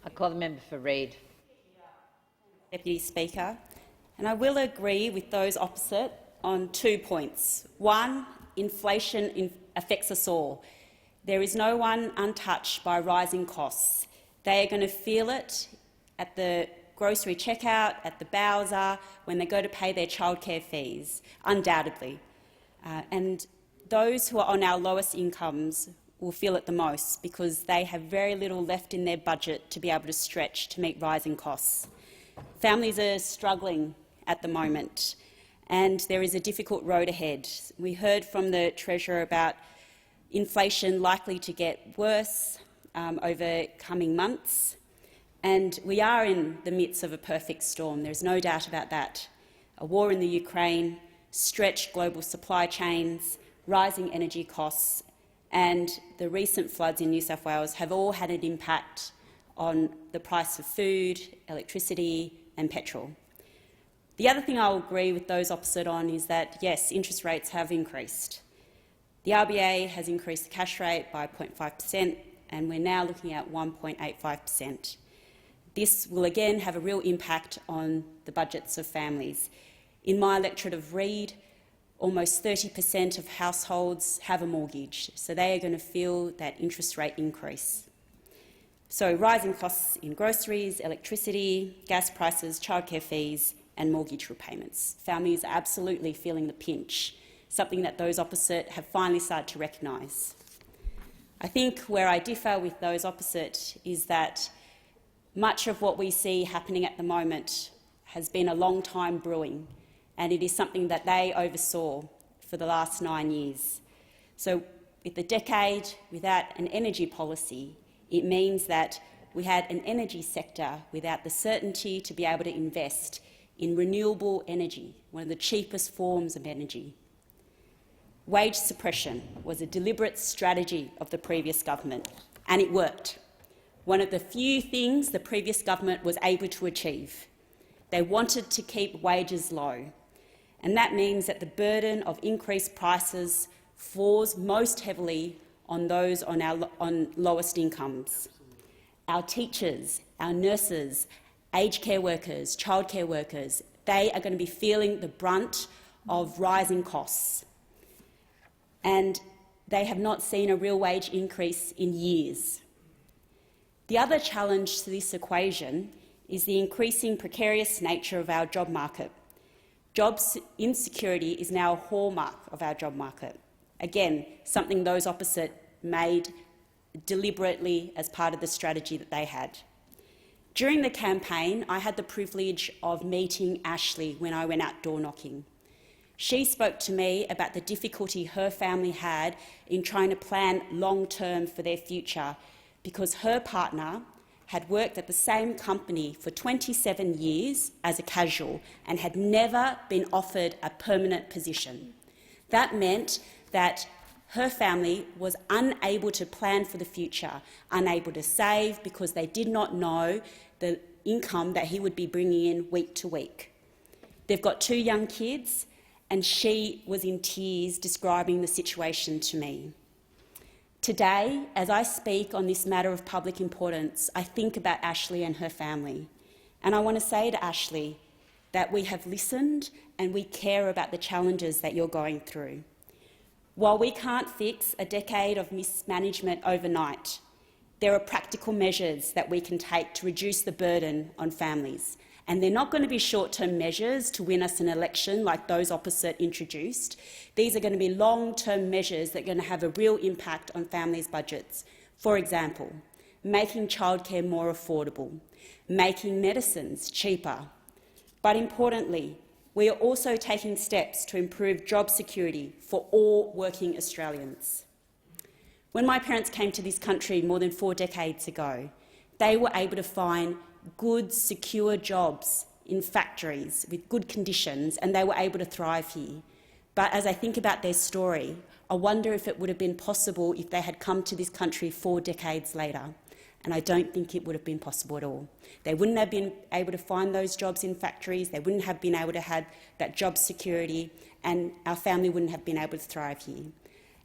I call the member for Reid. Deputy Speaker, and I will agree with those opposite on 2 points. One, inflation affects us all. There is no one untouched by rising costs. They are going to feel it at the grocery checkout, at the Bowser, when they go to pay their childcare fees, undoubtedly. And those who are on our lowest incomes will feel it the most because they have very little left in their budget to be able to stretch to meet rising costs. Families are struggling at the moment, and there is a difficult road ahead. We heard from the Treasurer about inflation likely to get worse over coming months, and we are in the midst of a perfect storm. There's no doubt about that. A war in the Ukraine, stretched global supply chains, rising energy costs, and the recent floods in New South Wales have all had an impact on the price of food, electricity and petrol. The other thing I'll agree with those opposite on is that, yes, interest rates have increased. The RBA has increased the cash rate by 0.5%, and we're now looking at 1.85%. This will again have a real impact on the budgets of families. In my electorate of Reid, almost 30% of households have a mortgage, so they are going to feel that interest rate increase. So rising costs in groceries, electricity, gas prices, childcare fees and mortgage repayments. Families are absolutely feeling the pinch, something that those opposite have finally started to recognise. I think where I differ with those opposite is that much of what we see happening at the moment has been a long time brewing, and it is something that they oversaw for the last 9 years. So with a decade without an energy policy, it means that we had an energy sector without the certainty to be able to invest in renewable energy, one of the cheapest forms of energy. Wage suppression was a deliberate strategy of the previous government, and it worked. One of the few things the previous government was able to achieve. They wanted to keep wages low, and that means that the burden of increased prices falls most heavily on those on lowest incomes. Our teachers, our nurses, aged care workers, childcare workers, they are going to be feeling the brunt of rising costs. And they have not seen a real wage increase in years. The other challenge to this equation is the increasing precarious nature of our job market. Job insecurity is now a hallmark of our job market. Again, something those opposite made deliberately as part of the strategy that they had. During the campaign, I had the privilege of meeting Ashley when I went out door knocking. She spoke to me about the difficulty her family had in trying to plan long-term for their future because her partner had worked at the same company for 27 years as a casual and had never been offered a permanent position. That meant that her family was unable to plan for the future, unable to save because they did not know the income that he would be bringing in week to week. They've got 2 young kids, and she was in tears describing the situation to me. Today, as I speak on this matter of public importance, I think about Ashley and her family. And I want to say to Ashley that we have listened and we care about the challenges that you're going through. While we can't fix a decade of mismanagement overnight, there are practical measures that we can take to reduce the burden on families. And they're not going to be short-term measures to win us an election like those opposite introduced. These are going to be long-term measures that are going to have a real impact on families' budgets. For example, making childcare more affordable, making medicines cheaper. But importantly, we are also taking steps to improve job security for all working Australians. When my parents came to this country more than 4 decades ago, they were able to find good, secure jobs in factories with good conditions, and they were able to thrive here. But as I think about their story, I wonder if it would have been possible if they had come to this country 4 decades later. And I don't think it would have been possible at all. They wouldn't have been able to find those jobs in factories, they wouldn't have been able to have that job security, and our family wouldn't have been able to thrive here.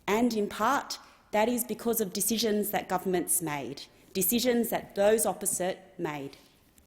And in part, that is because of decisions that governments made. decisions that those opposite made.